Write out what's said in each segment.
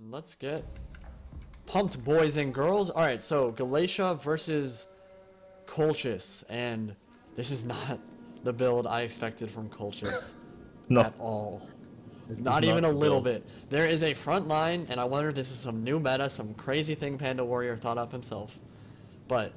Let's get pumped, boys and girls. Alright, so Galatia versus Colchis, and this is not the build I expected from Colchis at all. Not even a little bit. There is a front line, and I wonder if this is some new meta, some crazy thing Panda Warrior thought up himself. But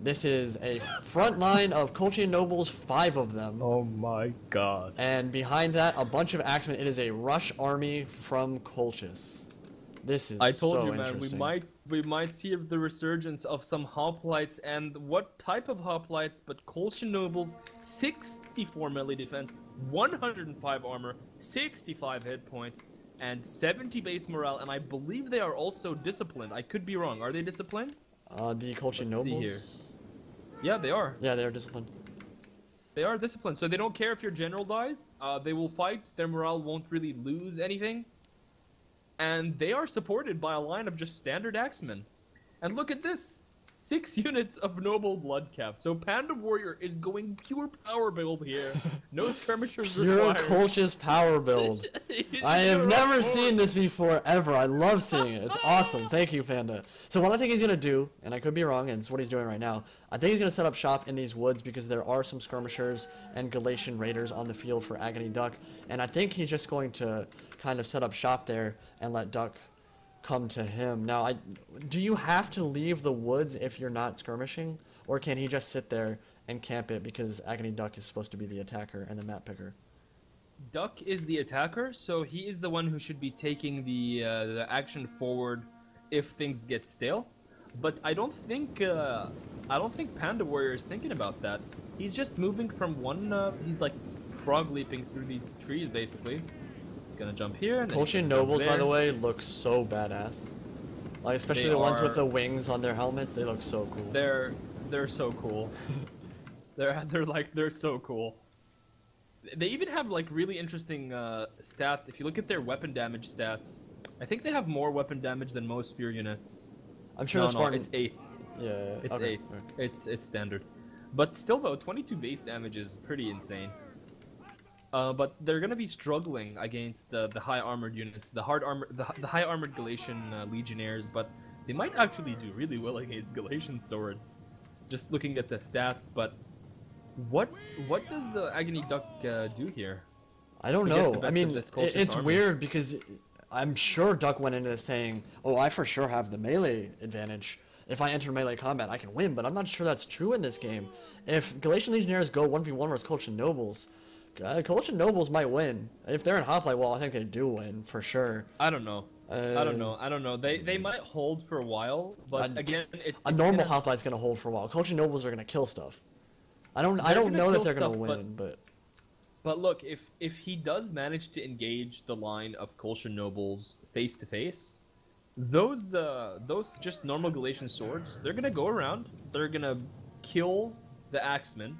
this is a front line of Colchian nobles, 5 of them. Oh my god. And behind that, a bunch of axemen. It is a rush army from Colchis. This is I told so you, man, interesting. we might see the resurgence of some hoplites, and what type of hoplites? But Colchian nobles, 64 melee defense, 105 armor, 65 hit points, and 70 base morale. And I believe they are also disciplined. I could be wrong. Are they disciplined? The Colchian nobles? See here. Yeah, they are. Yeah, they are disciplined. They are disciplined, so they don't care if your general dies. They will fight. Their morale won't really lose anything. And they are supported by a line of just standard axemen. And look at this. 6 units of noble blood cap. So Panda Warrior is going pure power build here. No skirmishers required. Pure Colchis power build. I have never seen this before, ever. I love seeing it. It's awesome. Thank you, Panda. So what I think he's going to do, and I could be wrong, and it's what he's doing right now, I think he's going to set up shop in these woods because there are some skirmishers and Galatian raiders on the field for AggonyDuck. And I think he's just going to kind of set up shop there and let Duck come to him. Now, do you have to leave the woods if you're not skirmishing? Or can he just sit there and camp it because AggonyDuck is supposed to be the attacker and the map picker? Duck is the attacker, so he is the one who should be taking the action forward if things get stale. But I don't think Panda Warrior is thinking about that. He's just moving from one. He's like frog leaping through these trees, basically. Gonna jump here. And Colchian nobles, by the way, look so badass. Like especially the ones with the wings on their helmets, they look so cool. They're so cool. they're so cool. They even have like really interesting stats. If you look at their weapon damage stats, I think they have more weapon damage than most spear units. I'm sure the Spartan. It's 8. Yeah, it's okay. 8. Okay. It's standard. But still though, 22 base damage is pretty insane. But they're gonna be struggling against the high armored units, the high armored Galatian legionnaires. But they might actually do really well against Galatian swords, just looking at the stats. But what does AggonyDuck do here? I don't know. I mean, it's weird because I'm sure Duck went into this saying, "Oh, I for sure have the melee advantage. If I enter melee combat, I can win." But I'm not sure that's true in this game. If Galatian legionnaires go 1v1 versus Colchian nobles, Colchian nobles might win. If they're in hoplite, well, I think they do win for sure. I don't know. I don't know. They might hold for a while, but again, a normal hoplite's gonna hold for a while. Colchian nobles are gonna kill stuff. I don't know that they're gonna win, but look, if he does manage to engage the line of Colchian nobles face to face, those just normal Galatian swords, they're gonna go around. They're gonna kill the axemen.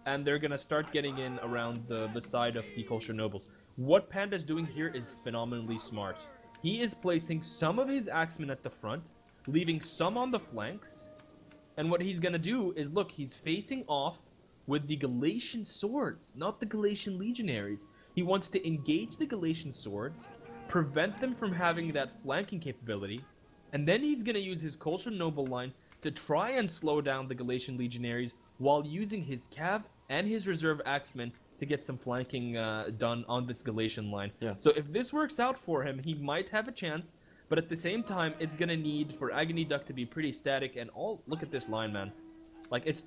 And they're gonna start getting in around the side of the Colchian nobles. What Panda's doing here is phenomenally smart. He is placing some of his axemen at the front, leaving some on the flanks. And what he's gonna do is, look, he's facing off with the Galatian swords, not the Galatian legionaries. He wants to engage the Galatian swords, prevent them from having that flanking capability, and then he's gonna use his Colchian noble line to try and slow down the Galatian legionaries while using his cav and his reserve axemen to get some flanking done on this Galatian line. Yeah. So if this works out for him, he might have a chance, but at the same time, it's gonna need for AggonyDuck to be pretty static. And look at this line, man. Like it's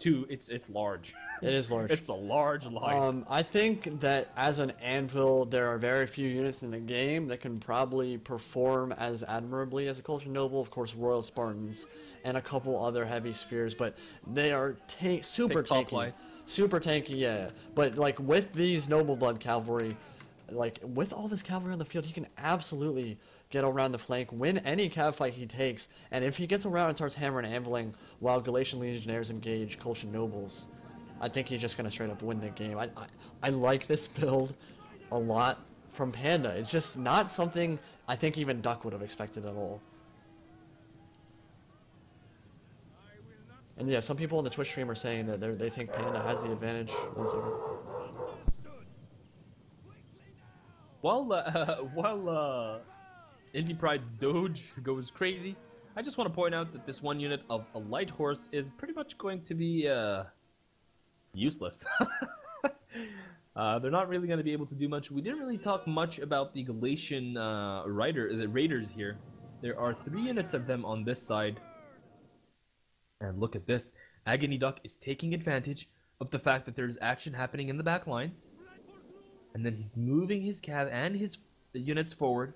large. It is large. It's a large line. I think that as an anvil, there are very few units in the game that can probably perform as admirably as a Colchian noble. Of course, Royal Spartans and a couple other heavy spears, but they are super tanky. Super tanky, yeah. But like with these noble blood cavalry, like with all this cavalry on the field, he can absolutely get around the flank, win any cav fight he takes, and if he gets around and starts hammering and anviling while Galatian legionnaires engage Colchian nobles, I think he's just gonna straight up win the game. I like this build a lot from Panda. It's just not something I think even Duck would have expected at all. And yeah, some people in the Twitch stream are saying that they think Panda has the advantage. 1 second. Indie Pride's Doge goes crazy. I just want to point out that this one unit of a light horse is pretty much going to be useless. They're not really going to be able to do much. We didn't really talk much about the Galatian the Raiders here. There are 3 units of them on this side. And look at this. AggonyDuck is taking advantage of the fact that there's action happening in the back lines. And then he's moving his cav and his units forward.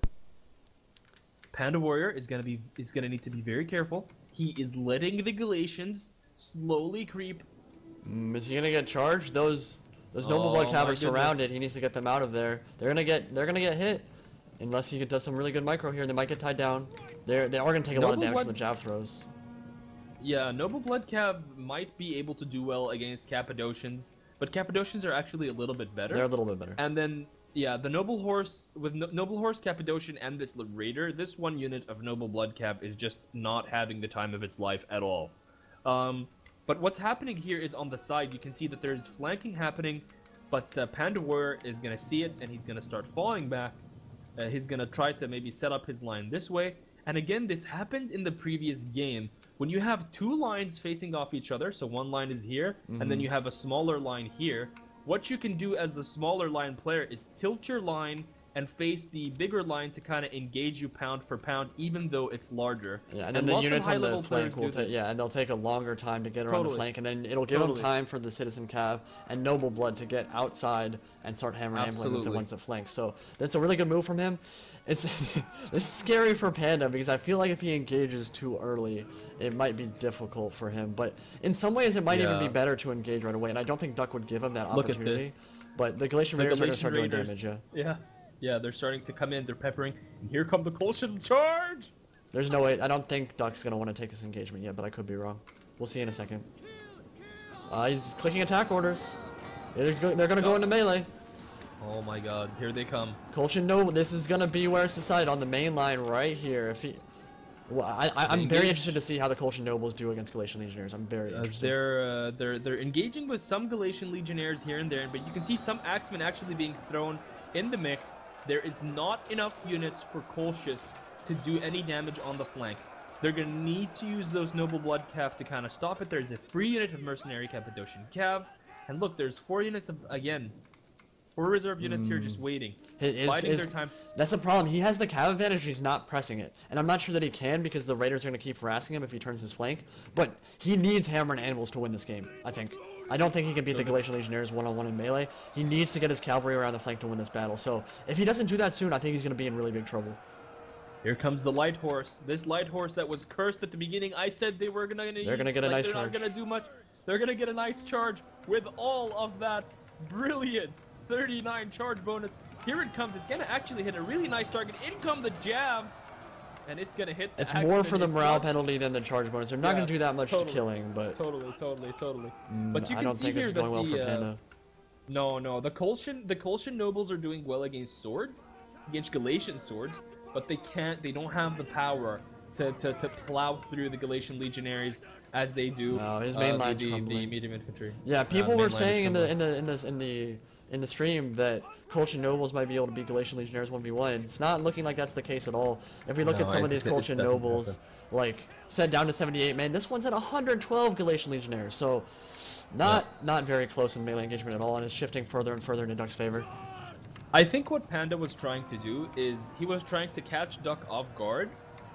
Panda Warrior is gonna need to be very careful. He is letting the Galatians slowly creep. Is he gonna get charged? Those noble blood cav are surrounded. He needs to get them out of there. They're gonna get hit, unless he does some really good micro here. They might get tied down. They are gonna take a lot of damage from the jab throws. Yeah, Noble Blood Cav might be able to do well against Cappadocians, but Cappadocians are actually a little bit better. They're a little bit better. And then, yeah, the Noble Horse, with Noble Horse, Cappadocian, and this Raider, this one unit of Noble Blood Cav is just not having the time of its life at all. But what's happening here is on the side, you can see that there's flanking happening, but Panda Warrior is going to see it, and he's going to start falling back. He's going to try to maybe set up his line this way. And again, this happened in the previous game. When you have 2 lines facing off each other, so one line is here, and then you have a smaller line here, what you can do as the smaller line player is tilt your line and face the bigger line to kind of engage you pound for pound, even though it's larger. Yeah, and then the units on the flank will and they'll take a longer time to get around the flank, and then it'll give them time for the Citizen Cav and Noble Blood to get outside and start hammering ambling with the ones that flank. So that's a really good move from him. It's this is scary for Panda, because I feel like if he engages too early, it might be difficult for him. But in some ways, it might even be better to engage right away, and I don't think Duck would give him that opportunity. Look at this. But the Galatian Raiders are going to start doing damage, Yeah, they're starting to come in, they're peppering, and here come the Colchis charge! There's no way, I don't think Duck's going to want to take this engagement yet, but I could be wrong. We'll see in a second. He's clicking attack orders. They're going to go into melee. Oh my god, here they come. Colchis, no, this is going to be where it's decided, on the main line right here. If he... Well, I'm very interested to see how the Colchis Nobles do against Galatian Legionnaires. I'm very interested. They're engaging with some Galatian Legionnaires here and there, but you can see some Axemen actually being thrown in the mix. There is not enough units for Colchis to do any damage on the flank. They're going to need to use those Noble Blood Cav to kind of stop it. There's a free unit of Mercenary Cappadocian Cav. And look, there's 4 units of, again, 4 reserve units here just waiting. Biding their time. That's the problem. He has the cav advantage, he's not pressing it. And I'm not sure that he can, because the Raiders are going to keep harassing him if he turns his flank. But he needs hammer and anvils to win this game, I think. I don't think he can beat the Galatian Legionnaires one-on-one in melee. He needs to get his cavalry around the flank to win this battle. So if he doesn't do that soon, I think he's going to be in really big trouble. Here comes the light horse. This light horse that was cursed at the beginning. I said they were going to... They're going to get a nice charge. They're not going to do much. They're going to get a nice charge with all of that brilliant 39 charge bonus. Here it comes. It's going to actually hit a really nice target. In come the jabs. And it's going to hit the It's more for the morale penalty than the charge bonus. They're not going to do that much killing, but... Totally. But you I can don't see think here it's going well for Panda. No. The Colchis nobles are doing well against swords, against Galatian swords, but they don't have the power to plow through the Galatian legionaries as they do. No, his main line's the medium infantry. Yeah, people were saying in the stream that Colchis Nobles might be able to beat Galatian Legionnaires 1v1. It's not looking like that's the case at all. If we look at some of these Colchis Nobles, like, set down to 78 man, this one's at 112 Galatian Legionnaires, so not very close in melee engagement at all, and it's shifting further and further into Duck's favor. I think what Panda was trying to do is he was trying to catch Duck off guard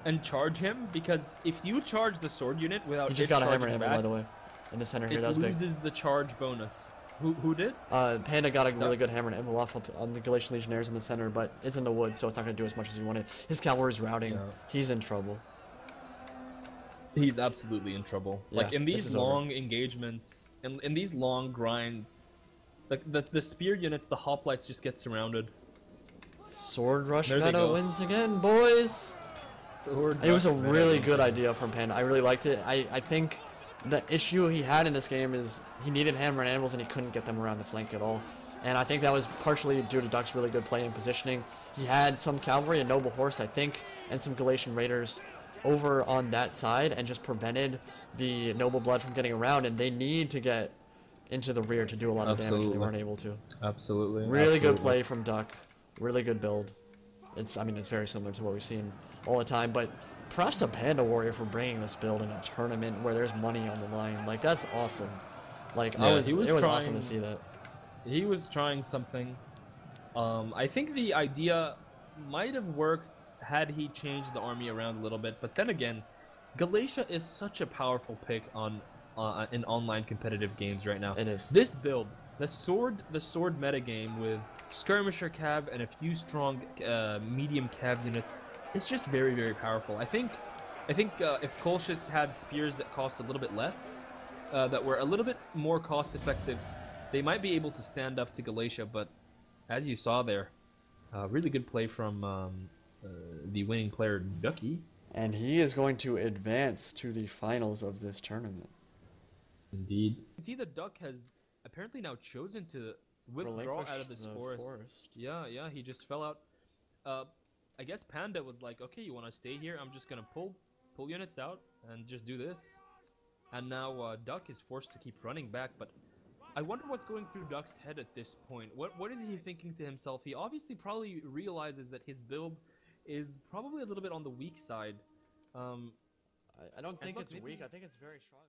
and charge him, because if you charge the sword unit without he just got a hammer and anvil, by the way, in the center here. That was big. It loses the charge bonus. Who did? Panda got a really good hammer and anvil off on the Galatian Legionnaires in the center, but it's in the woods, so it's not going to do as much as he wanted. His cavalry's routing. Yeah. He's in trouble. He's absolutely in trouble. Yeah, like in these long engagements, in these long grinds, the spear units, the hoplites just get surrounded. Sword rush meta wins again, boys. It was a really good idea from Panda. I really liked it. I think the issue he had in this game is he needed hammer and anvils and he couldn't get them around the flank at all. And I think that was partially due to Duck's really good play and positioning. He had some cavalry, a noble horse, I think, and some Galatian raiders over on that side and just prevented the noble blood from getting around, and they need to get into the rear to do a lot of damage, and they weren't able to. Absolutely. Really good play from Duck. Really good build. I mean, it's very similar to what we've seen all the time. But props to Panda Warrior for bringing this build in a tournament where there's money on the line. Like, that's awesome. Like, Yeah, it was awesome to see that. He was trying something. I think the idea might have worked had he changed the army around a little bit, but then again, Galatia is such a powerful pick on in online competitive games right now. It is. This build, the sword meta game with skirmisher cav and a few strong medium cav units, it's just very, very powerful. I think if Colchis had spears that cost a little bit less, that were a little bit more cost effective, they might be able to stand up to Galatia. But as you saw there, really good play from the winning player, Ducky. And he is going to advance to the finals of this tournament. Indeed. You can see the Duck has apparently now chosen to withdraw out of this forest. Yeah, he just fell out. I guess Panda was like, okay, you want to stay here? I'm just going to pull units out and just do this. And now Duck is forced to keep running back, but I wonder what's going through Duck's head at this point. What is he thinking to himself? He obviously probably realizes that his build is probably a little bit on the weak side. I don't think it's weak. I think it's very strong.